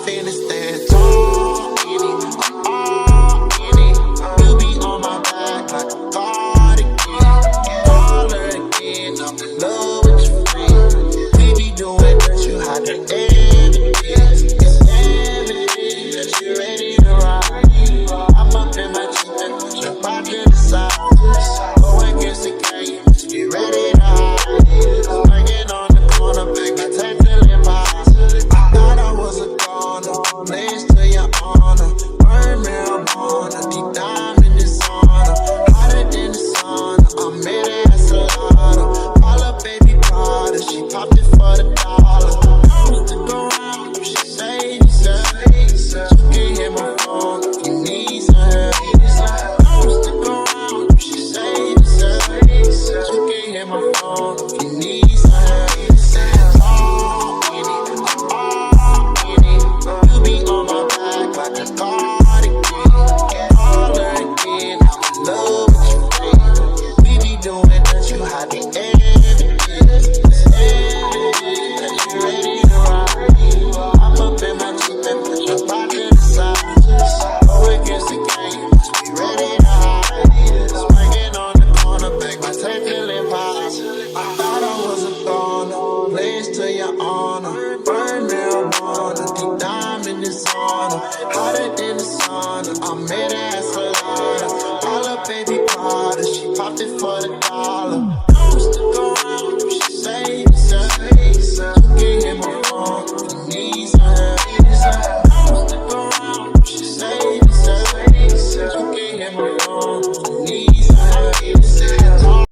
finna stand tall in it, all in it. You be on my back like a cardigan. All again, I'm in love with your friend. We be doing that, you hide the evidence. It's evident that you're ready to ride. I'm up in my Jeep and put your body to the side. Go against the game, just be ready to hide. Swinging on the corner, big my tape till it pops. I thought I was a goner, blaze to your honor. Burn marijuana, deep dive in the sauna. Hotter than the sauna, I made it as a lot. All up baby Prada, she popped it for the dollar. Don't stick around, she say, you can hit my phone if you need some help. Don't stick around, she say, you can hit my phone if you need some help. All in it, all in it. You be on my back like a cardigan. All again, I'm in love with your friend. We be doing that, you hide the evidence. It's evident that you ready to ride. I'm up in my Jeep and put your body to the side. Go against the game, just be ready to hide. Swinging on the corner, back my tape till it pops. I thought I was a goner, blaze to your honor. Burn marijuana, deep dive in the sauna. Hotter than the sauna, I made it as a lot. All up baby Prada, she popped it for the dollar. Don't stick around, she say, you can hit my phone if you need some help. Don't stick around, she say, you can hit my phone if you need some help.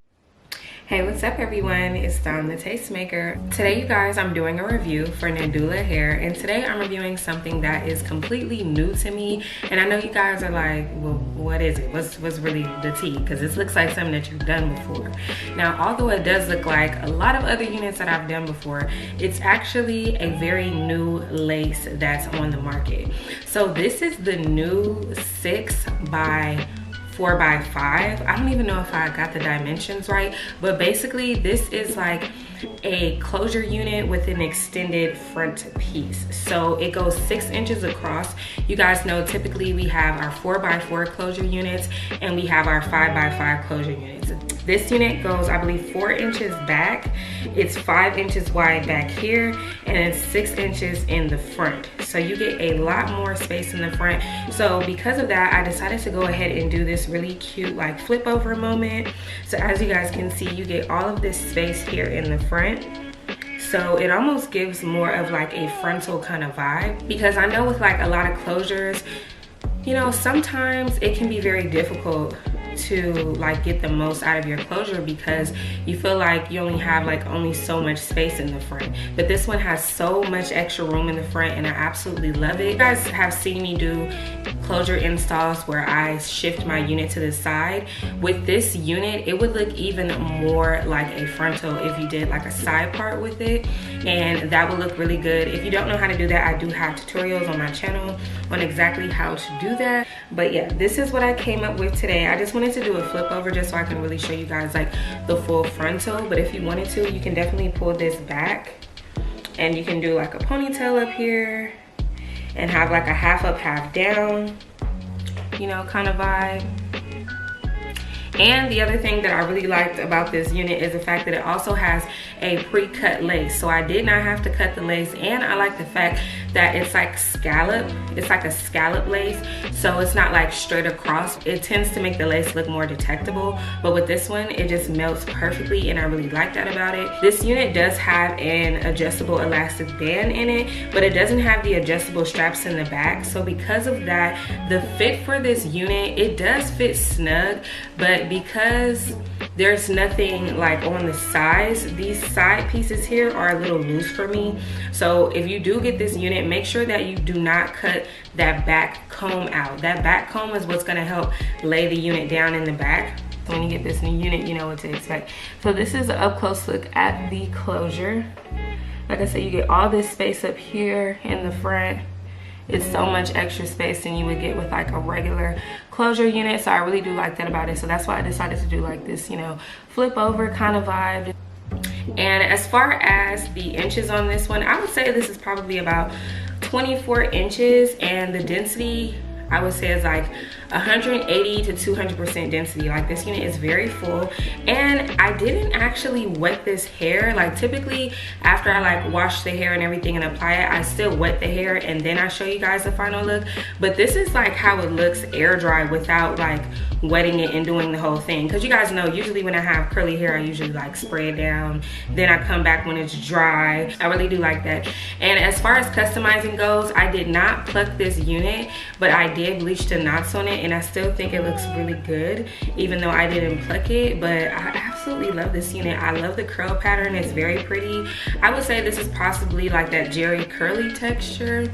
Hey, what's up everyone? It's Dom the Tastemaker. Today you guys, I'm doing a review for Nadula Hair, and today I'm reviewing something that is completely new to me. And I know you guys are like, well, what is it? What's really the tea? Because this looks like something that you've done before. Now, although it does look like a lot of other units that I've done before, it's actually a very new lace that's on the market. So this is the new 6x4x5. I don't even know if I got the dimensions right, but basically this is like a closure unit with an extended front piece. So it goes 6 inches across. You guys know typically we have our 4x4 closure units and we have our 5x5 closure units. This unit goes, I believe, 4 inches back. It's 5 inches wide back here, and it's 6 inches in the front. So you get a lot more space in the front. So because of that, I decided to go ahead and do this really cute like flip over moment. So as you guys can see, you get all of this space here in the front. So it almost gives more of like a frontal kind of vibe, because I know with like a lot of closures, you know, sometimes it can be very difficult to like get the most out of your closure because you feel like you only have like only so much space in the front. But this one has so much extra room in the front and I absolutely love it. You guys have seen me do closure installs where I shift my unit to the side. With this unit, it would look even more like a frontal if you did like a side part with it, and that would look really good. If you don't know how to do that, I do have tutorials on my channel on exactly how to do that. But yeah, this is what I came up with today. I just wanted to do a flip over just so I can really show you guys like the full frontal, but if you wanted to, you can definitely pull this back and you can do like a ponytail up here and have like a half up, half down, you know, kind of vibe. And the other thing that I really liked about this unit is the fact that it also has a pre-cut lace. So I did not have to cut the lace, and I like the fact that it's like scallop. It's like a scallop lace, so it's not like straight across. It tends to make the lace look more detectable, but with this one, it just melts perfectly, and I really like that about it. This unit does have an adjustable elastic band in it, but it doesn't have the adjustable straps in the back. So because of that, the fit for this unit, it does fit snug, but because there's nothing like on the sides, these side pieces here are a little loose for me. So if you do get this unit, make sure that you do not cut that back comb out. That back comb is what's gonna help lay the unit down in the back. So when you get this new unit, you know what to expect. So this is an up close look at the closure. Like I said, you get all this space up here in the front. It's so much extra space than you would get with like a regular closure unit. So I really do like that about it. So that's why I decided to do like this, you know, flip over kind of vibe. And as far as the inches on this one, I would say this is probably about 24 inches, and the density I would say is like 180 to 200% density. Like, this unit is very full, and I didn't actually wet this hair. Like, typically after I like wash the hair and everything and apply it, I still wet the hair and then I show you guys the final look. But this is like how it looks air dry without like wetting it and doing the whole thing, because you guys know usually when I have curly hair I usually like spray it down, then I come back when it's dry. I really do like that. And as far as customizing goes, I did not pluck this unit, but I did bleach the knots on it, and I still think it looks really good even though I didn't pluck it. But I absolutely love this unit. I love the curl pattern. It's very pretty. I would say this is possibly like that Jerry curly texture,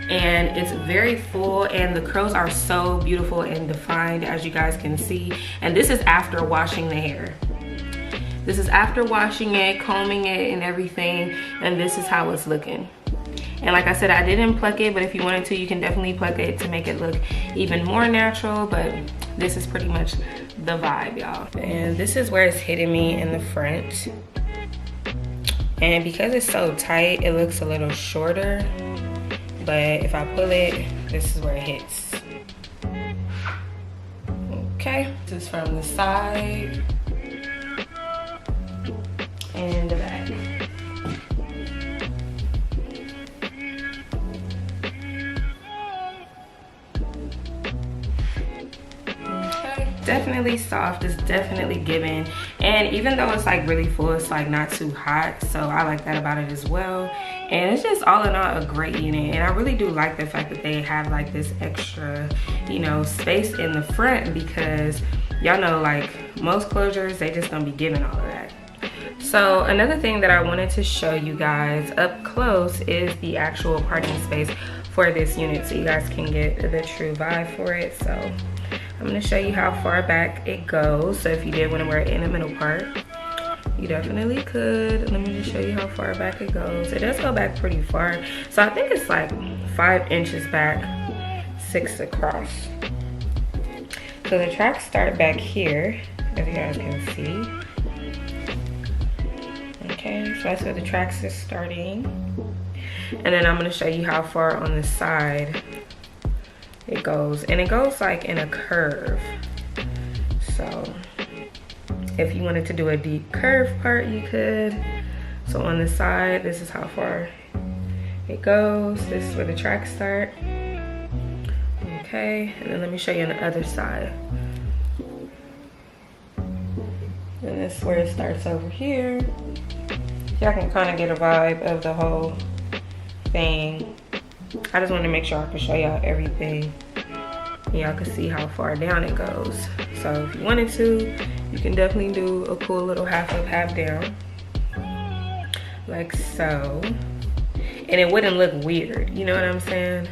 and it's very full, and the curls are so beautiful and defined, as you guys can see. And this is after washing the hair. This is after washing it, combing it and everything, and this is how it's looking. And like I said, I didn't pluck it, but if you wanted to, you can definitely pluck it to make it look even more natural. But this is pretty much the vibe, y'all. And this is where it's hitting me in the front, and because it's so tight, it looks a little shorter. But if I pull it, this is where it hits. Okay, this is from the side and the back. Okay, definitely soft. It's definitely giving, and even though it's like really full, it's like not too hot, so I like that about it as well. And it's just all in all a great unit, and I really do like the fact that they have like this extra, you know, space in the front, because y'all know like most closures, they just don't be giving all of that. So another thing that I wanted to show you guys up close is the actual parking space for this unit, so you guys can get the true vibe for it. So I'm gonna show you how far back it goes. So if you did want to wear it in the middle part, you definitely could. Let me just show you how far back it goes. It does go back pretty far. So I think it's like 5 inches back, 6 across. So the tracks start back here, as you guys can see. Okay, so that's where the tracks is starting. And then I'm gonna show you how far on the side it goes. And it goes like in a curve. So if you wanted to do a deep curve part, you could. So on the side, this is how far it goes. This is where the tracks start. Okay, and then let me show you on the other side. And this is where it starts over here. Y'all can kind of get a vibe of the whole thing. I just wanted to make sure I could show y'all everything. Y'all can see how far down it goes. So if you wanted to, you can definitely do a cool little half up, half down, like so. And it wouldn't look weird, you know what I'm saying?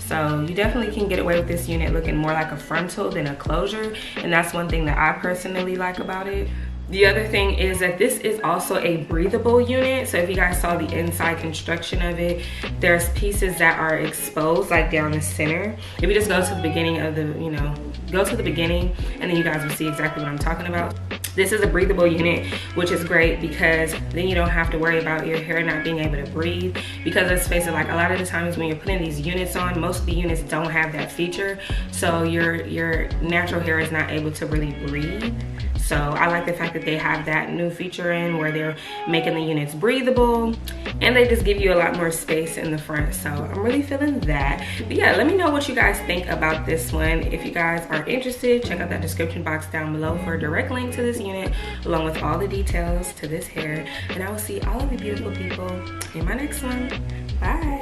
So you definitely can get away with this unit looking more like a frontal than a closure, and that's one thing that I personally like about it. The other thing is that this is also a breathable unit. So if you guys saw the inside construction of it, there's pieces that are exposed like down the center. If you just go to the beginning of the, you know, go to the beginning, and then you guys will see exactly what I'm talking about. This is a breathable unit, which is great because then you don't have to worry about your hair not being able to breathe. Because let's face it, like a lot of the times when you're putting these units on, most of the units don't have that feature. So your natural hair is not able to really breathe. So I like the fact that they have that new feature in where they're making the units breathable, and they just give you a lot more space in the front. So I'm really feeling that. But yeah, let me know what you guys think about this one. If you guys are interested, check out that description box down below for a direct link to this unit along with all the details to this hair. And I will see all of you beautiful people in my next one. Bye.